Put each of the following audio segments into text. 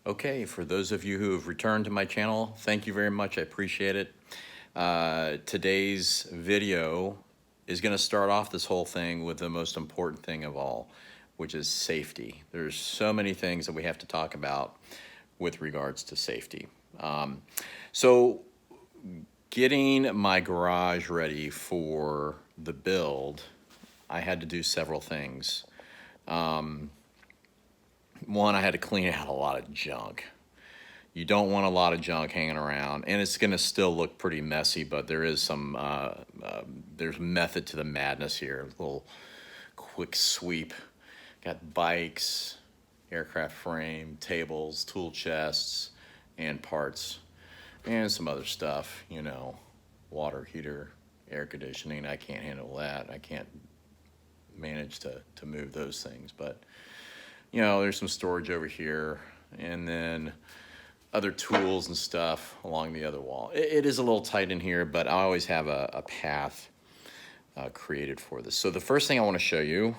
Okay, for those of you who have returned to my channel, thank you very much. I appreciate it. Today's video is going to start off this whole thing with the most important thing of all, which is safety. There's so many things that we have to talk about with regards to safety. So getting my garage ready for the build, I had to do several things. One, I had to clean out a lot of junk. You don't want a lot of junk hanging around, and it's going to still look pretty messy, but there is some, there's method to the madness here. A little quick sweep. Got bikes, aircraft frame, tables, tool chests, and parts, and some other stuff, you know, water heater, air conditioning. I can't handle that. I can't manage to move those things, but you know, there's some storage over here, and then other tools and stuff along the other wall. It is a little tight in here, but I always have a path created for this. So the first thing I want to show you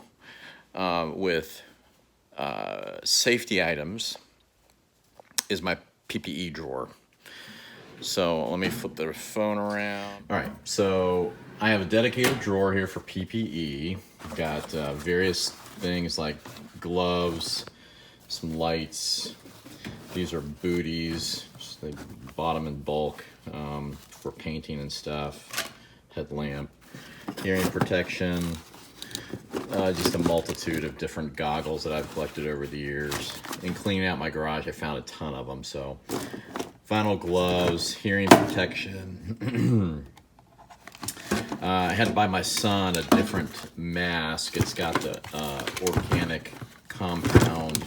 with safety items is my PPE drawer. So let me flip the phone around. All right, so I have a dedicated drawer here for PPE. I've got various things like gloves, some lights. These are booties. They bought them in bulk for painting and stuff. Headlamp, hearing protection, just a multitude of different goggles that I've collected over the years. In cleaning out my garage, I found a ton of them. So vinyl gloves, hearing protection. I had to buy my son a different mask. It's got the organic compound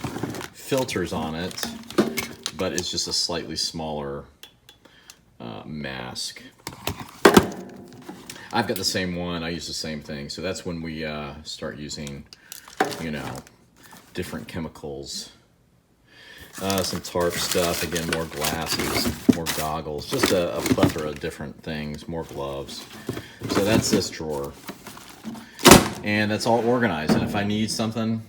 filters on it, but it's just a slightly smaller mask. I've got the same one. I use the same thing. So that's when we start using, you know, different chemicals. Some tarp stuff, again, more glasses, more goggles, just a plethora of different things, more gloves. So that's this drawer. And that's all organized. And if I need something,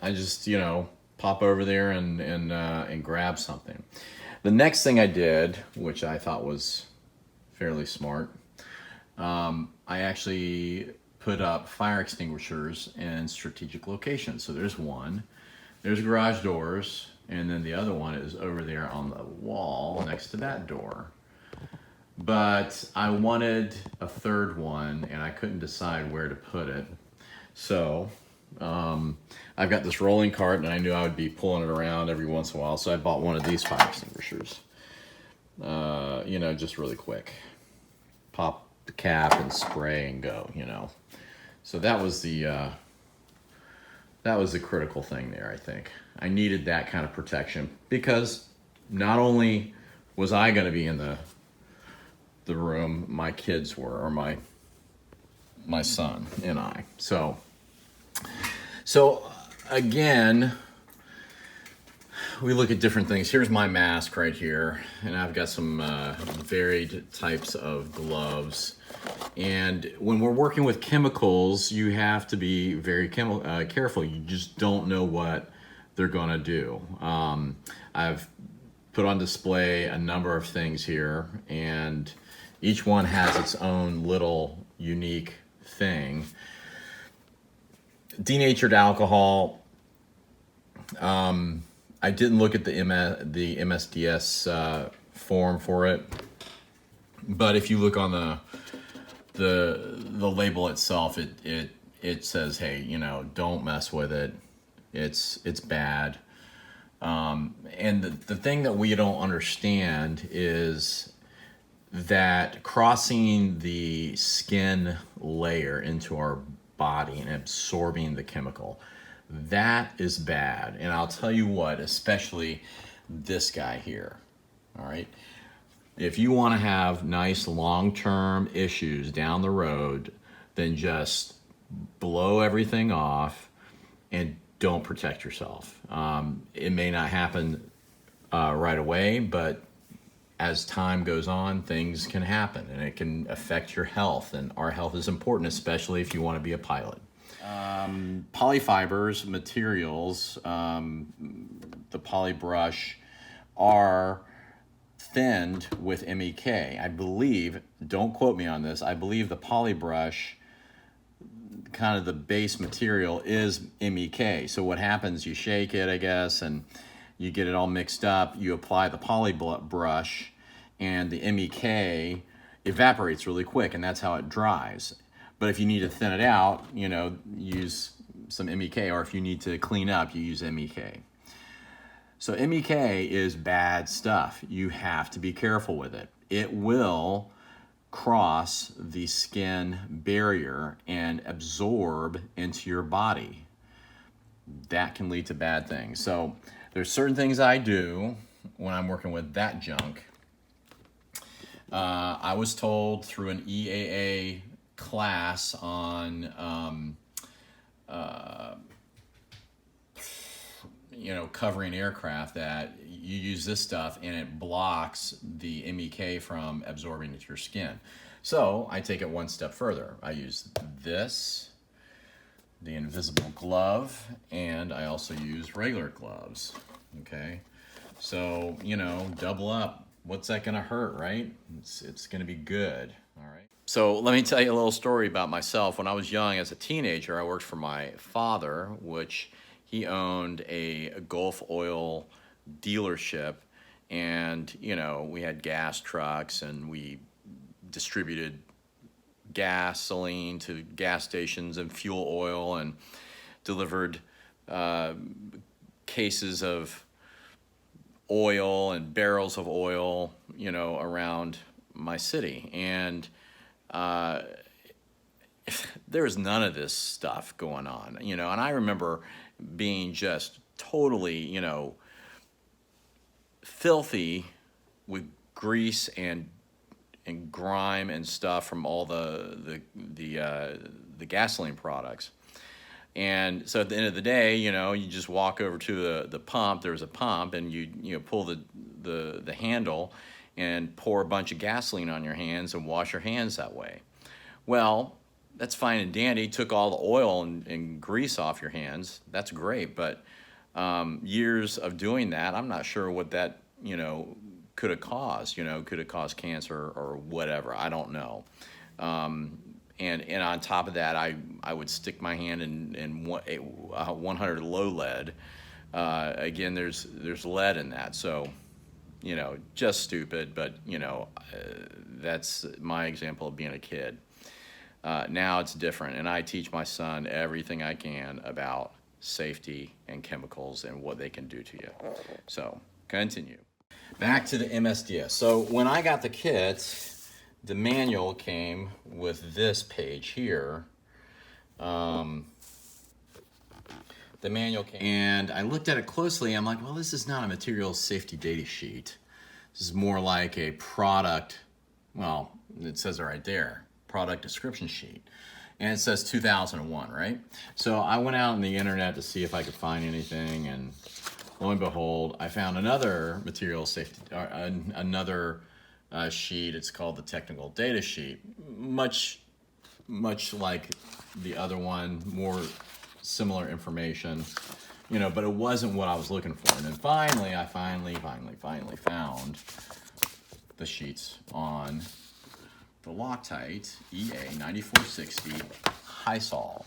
I just, you know, pop over there and grab something. The next thing I did, which I thought was fairly smart, I actually put up fire extinguishers in strategic locations. So there's one, there's garage doors, and then the other one is over there on the wall next to that door. But I wanted a third one, and I couldn't decide where to put it. So I've got this rolling cart, and I knew I would be pulling it around every once in a while, so I bought one of these fire extinguishers. You know, just really quick. Pop the cap and spray and go, you know. So that was the critical thing there, I think. I needed that kind of protection because not only was I going to be in the room, my kids were, or my son and I. So again, we look at different things. Here's my mask right here, and I've got some varied types of gloves. And when we're working with chemicals, you have to be very careful. You just don't know what they're going to do. I've put on display a number of things here, and each one has its own little unique thing. Denatured alcohol. I didn't look at the MSDS form for it, but if you look on the label itself, it says, hey, you know, don't mess with it. It's bad. And the thing that we don't understand is that crossing the skin layer into our body and absorbing the chemical, that is bad. And I'll tell you what, especially this guy here, all right? If you want to have nice long-term issues down the road, then just blow everything off and don't protect yourself. It may not happen right away, but as time goes on, things can happen and it can affect your health. And our health is important, especially if you want to be a pilot. Polyfibers, materials, the poly brush, are thinned with MEK. I believe, don't quote me on this, I believe the poly brush, kind of the base material is MEK. So what happens, you shake it, I guess, and you get it all mixed up. You apply the poly brush, and the MEK evaporates really quick, and that's how it dries. But if you need to thin it out, you know, use some MEK, or if you need to clean up, you use MEK. So MEK is bad stuff. You have to be careful with it. It will cross the skin barrier and absorb into your body. That can lead to bad things. So there's certain things I do when I'm working with that junk. I was told through an EAA class on covering aircraft that you use this stuff and it blocks the MEK from absorbing into your skin. So I take it one step further. I use this, the invisible glove, and I also use regular gloves. Okay, so double up. What's that gonna hurt, right? It's gonna be good. All right. So let me tell you a little story about myself. When I was young, as a teenager, I worked for my father, which he owned a Gulf oil dealership, and we had gas trucks, and we distributed gasoline to gas stations and fuel oil, and delivered cases of oil and barrels of oil, around my city. And there was none of this stuff going on, and I remember being just totally, filthy with grease and grime and stuff from all the gasoline products. And so at the end of the day, you just walk over to the pump. There's a pump, and you pull the handle and pour a bunch of gasoline on your hands and wash your hands that way. Well, that's fine and dandy. Took all the oil and grease off your hands. That's great, but years of doing that, I'm not sure what that could have caused. Could have caused cancer or whatever. I don't know. And on top of that, I would stick my hand in 100 low lead. Again, there's lead in that, so just stupid. But that's my example of being a kid. Now it's different, and I teach my son everything I can about safety and chemicals and what they can do to you. So continue. Back to the MSDS. So when I got the kit, the manual came with this page here. The manual came, and I looked at it closely. I'm like, well, this is not a materials safety data sheet. This is more like a product, well, it says it right there, product description sheet. And it says 2001, right? So I went out on the internet to see if I could find anything, and lo and behold, I found another material safety, another sheet. It's called the technical data sheet. Much like the other one, more similar information, but it wasn't what I was looking for. And then finally, I finally found the sheets on the Loctite EA 9460 high sol.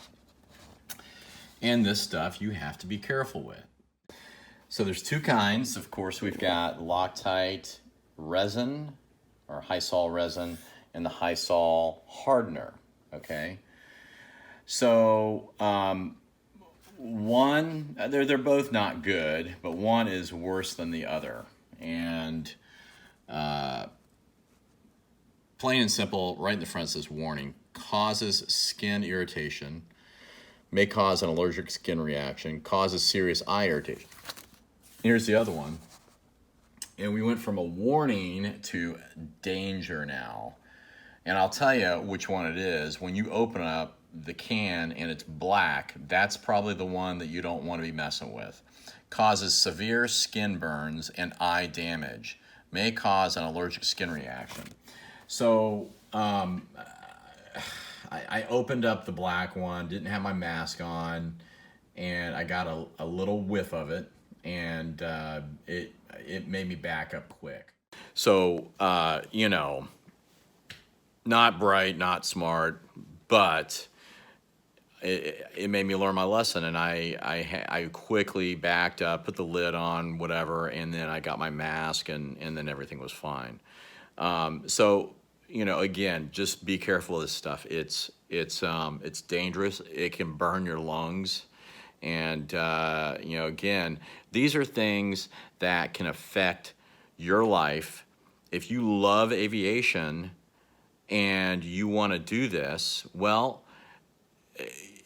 And this stuff you have to be careful with. So there's two kinds. Of course, we've got Loctite resin, or high sol resin, and the high sol hardener, okay? So one, they're both not good, but one is worse than the other. And plain and simple, right in the front says warning, causes skin irritation, may cause an allergic skin reaction, causes serious eye irritation. Here's the other one. And we went from a warning to danger now. And I'll tell you which one it is. When you open up the can and it's black, that's probably the one that you don't want to be messing with. Causes severe skin burns and eye damage. May cause an allergic skin reaction. So I opened up the black one, didn't have my mask on, and I got a little whiff of it. and it made me back up quick. So you know, not bright, not smart, but it made me learn my lesson, and I quickly backed up, put the lid on, whatever, and then I got my mask, and then everything was fine. So you know, again, just be careful of this stuff. It's dangerous. It can burn your lungs, and you know, again, these are things that can affect your life. If you love aviation and you want to do this, well,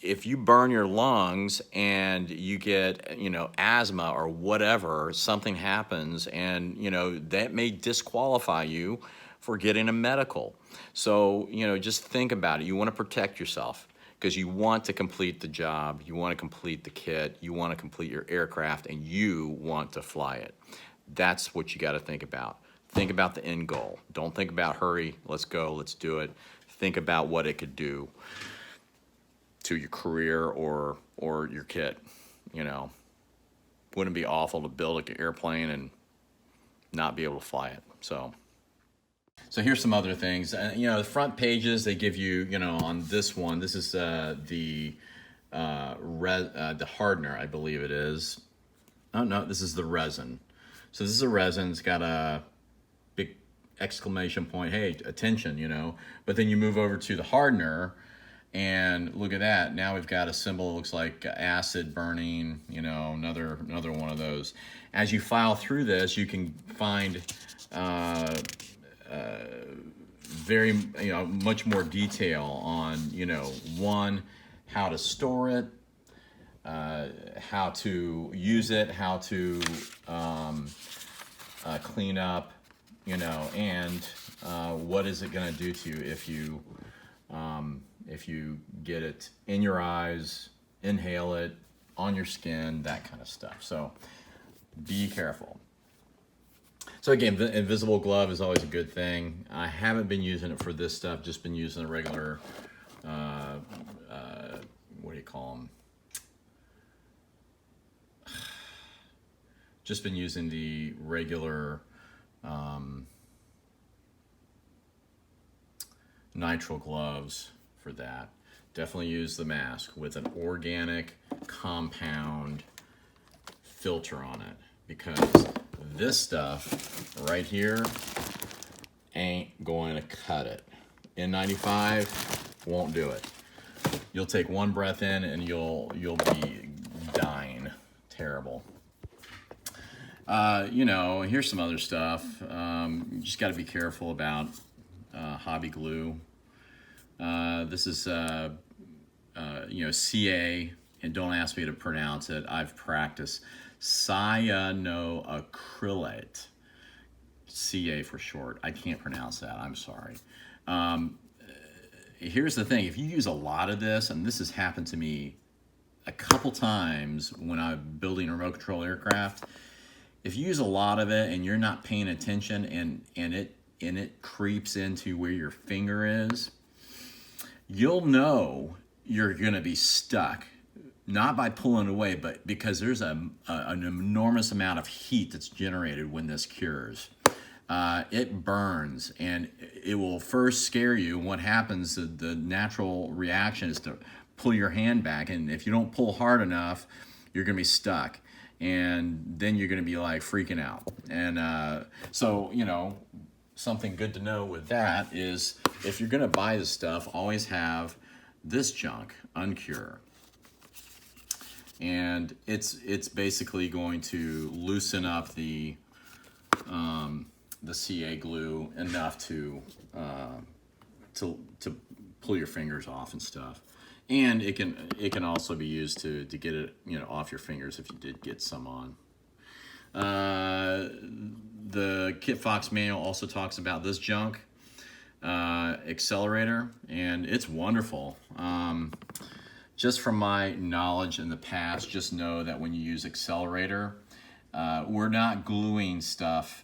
if you burn your lungs and you get, you know, asthma or whatever, something happens, and, you know, that may disqualify you for getting a medical. So, you know, just think about it. You want to protect yourself because you want to complete the job, you want to complete the kit, you want to complete your aircraft, and you want to fly it. That's what you got to think about. Think about the end goal. Don't think about hurry, let's go, let's do it. Think about what it could do to your career or your kit. You know, wouldn't it be awful to build an airplane and not be able to fly it? So here's some other things. You know, the front pages, they give you, you know, on this one, this is the hardener, I believe it is. Oh no, this is the resin. So this is a resin. It's got a big exclamation point. Hey, attention, you know. But then you move over to the hardener, and look at that. Now we've got a symbol that looks like acid burning, you know, another one of those. As you file through this, you can find very, you know, much more detail on, you know, one, how to store it, how to use it, how to clean up, you know, and what is it going to do to you if you get it in your eyes, inhale it, on your skin, that kind of stuff. So be careful. So again, the invisible glove is always a good thing. I haven't been using it for this stuff, just been using the regular, what do you call them? Just been using the regular nitrile gloves for that. Definitely use the mask with an organic compound filter on it, because this stuff right here ain't going to cut it. N95 won't do it. You'll take one breath in and you'll be dying. Terrible. You know, here's some other stuff. You just got to be careful about hobby glue. This is you know, CA, and don't ask me to pronounce it. I've practiced. Cyanoacrylate, CA for short. I can't pronounce that, I'm sorry. Here's the thing, if you use a lot of this, and this has happened to me a couple times when I'm building a remote control aircraft, if you use a lot of it and you're not paying attention and it creeps into where your finger is, you'll know you're gonna be stuck. Not by pulling it away, but because there's an enormous amount of heat that's generated when this cures. It burns, and it will first scare you. What happens, the natural reaction is to pull your hand back, and if you don't pull hard enough, you're going to be stuck. And then you're going to be like freaking out. And so, you know, something good to know with that is if you're going to buy this stuff, always have this junk uncure. And it's basically going to loosen up the CA glue enough to pull your fingers off and stuff. And it can also be used to get it, you know, off your fingers if you did get some on. The Kit Fox manual also talks about this junk accelerator, and it's wonderful. Just from my knowledge in the past, just know that when you use accelerator, we're not gluing stuff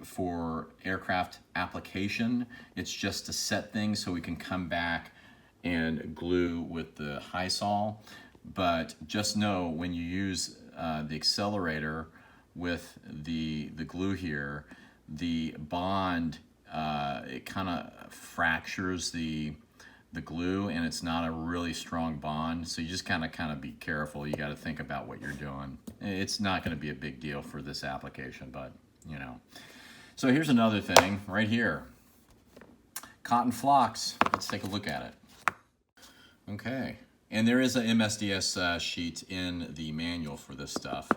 for aircraft application. It's just to set things so we can come back and glue with the high sol. But just know when you use the accelerator with the glue here, the bond, it kind of fractures the glue, and it's not a really strong bond. So you just kind of be careful. You got to think about what you're doing. It's not going to be a big deal for this application, but you know. So here's another thing right here. Cotton flocks. Let's take a look at it. Okay. And there is a MSDS sheet in the manual for this stuff.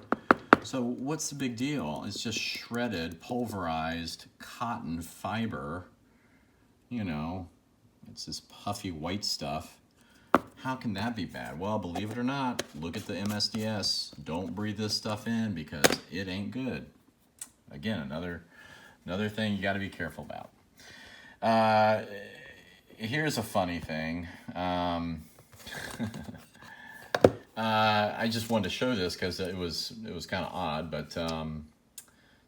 So what's the big deal? It's just shredded, pulverized cotton fiber. You know, it's this puffy white stuff. How can that be bad? Well, believe it or not, look at the MSDS. Don't breathe this stuff in because it ain't good. Again, another thing you got to be careful about. Here's a funny thing. I just wanted to show this because it was kind of odd, but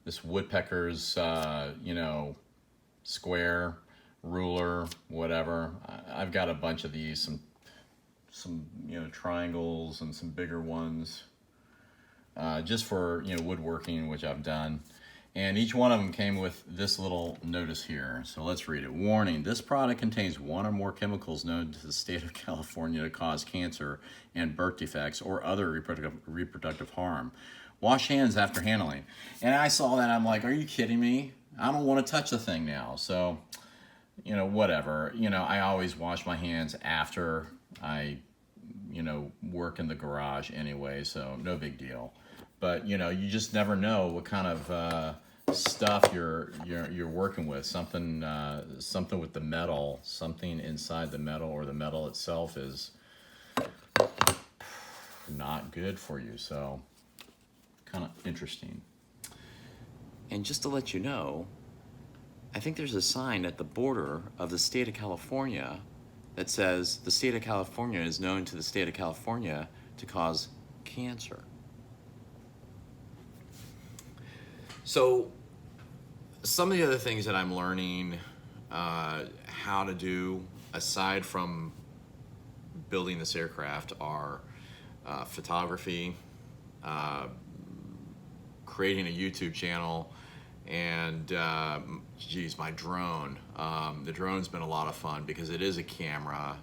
this woodpecker's you know, square, ruler, whatever. I've got a bunch of these, some you know, triangles and some bigger ones, just for, you know, woodworking, which I've done. And each one of them came with this little notice here. So let's read it. Warning, this product contains one or more chemicals known to the state of California to cause cancer and birth defects or other reproductive harm. Wash hands after handling. And I saw that, I'm like, are you kidding me? I don't want to touch the thing now. So, you know, whatever. You know, I always wash my hands after I, you know, work in the garage anyway, so no big deal. But you know, you just never know what kind of stuff you're working with. Something with the metal, something inside the metal, or the metal itself is not good for you. So, kind of interesting. And just to let you know, I think there's a sign at the border of the state of California that says the state of California is known to the state of California to cause cancer. So some of the other things that I'm learning how to do, aside from building this aircraft, are photography, creating a YouTube channel, and geez, my drone. The drone's been a lot of fun because it is a camera.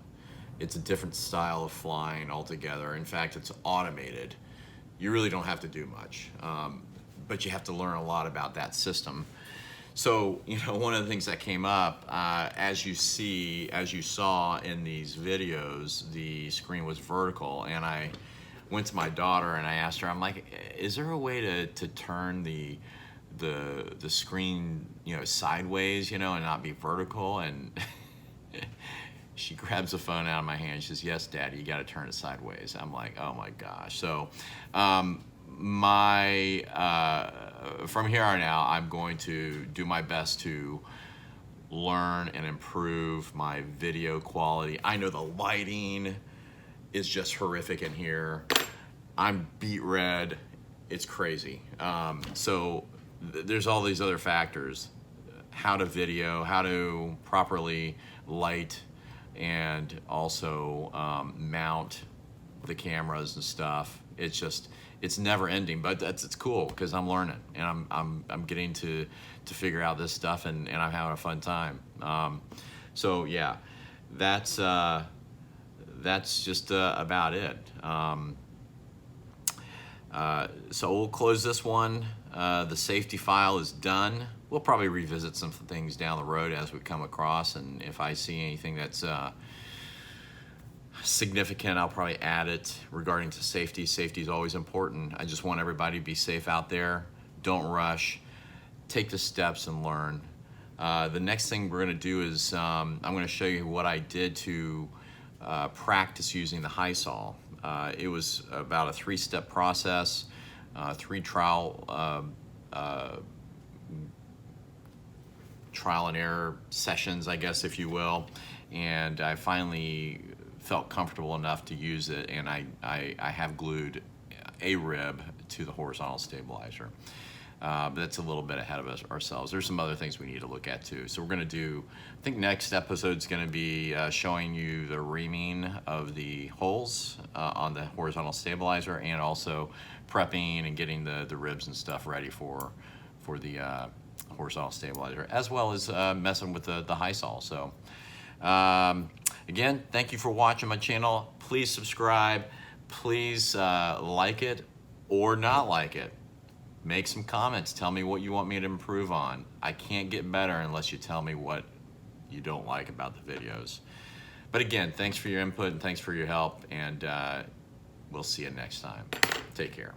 It's a different style of flying altogether. In fact, it's automated. You really don't have to do much. But you have to learn a lot about that system. So, you know, one of the things that came up, as you saw in these videos, the screen was vertical, and I went to my daughter and I asked her, I'm like, is there a way to turn the screen, you know, sideways, you know, and not be vertical? And she grabs the phone out of my hand. She says, yes, Daddy, you got to turn it sideways. I'm like, oh my gosh. So, from here on out, I'm going to do my best to learn and improve my video quality. I know the lighting is just horrific in here. I'm beet red. It's crazy. So there's all these other factors. How to video, how to properly light, and also mount the cameras and stuff. It's never ending, but it's cool because I'm learning and I'm getting to figure out this stuff, and I'm having a fun time. So yeah, that's just about it. So we'll close this one. The safety file is done. We'll probably revisit some things down the road as we come across, and if I see anything that's significant, I'll probably add it regarding to safety. Safety is always important. I just want everybody to be safe out there. Don't rush. Take the steps and learn. The next thing we're going to do is I'm going to show you what I did to practice using the high saw. It was about a 3-step process, 3 trial and error sessions, I guess, if you will, and I finally felt comfortable enough to use it, and I have glued a rib to the horizontal stabilizer. But that's a little bit ahead of us ourselves. There's some other things we need to look at too. So we're going to do, I think next episode is going to be showing you the reaming of the holes on the horizontal stabilizer, and also prepping and getting the ribs and stuff ready for the horizontal stabilizer, as well as messing with the high saw. So again, thank you for watching my channel. Please subscribe. Please like it or not like it. Make some comments. Tell me what you want me to improve on. I can't get better unless you tell me what you don't like about the videos. But again, thanks for your input and thanks for your help, and we'll see you next time. Take care.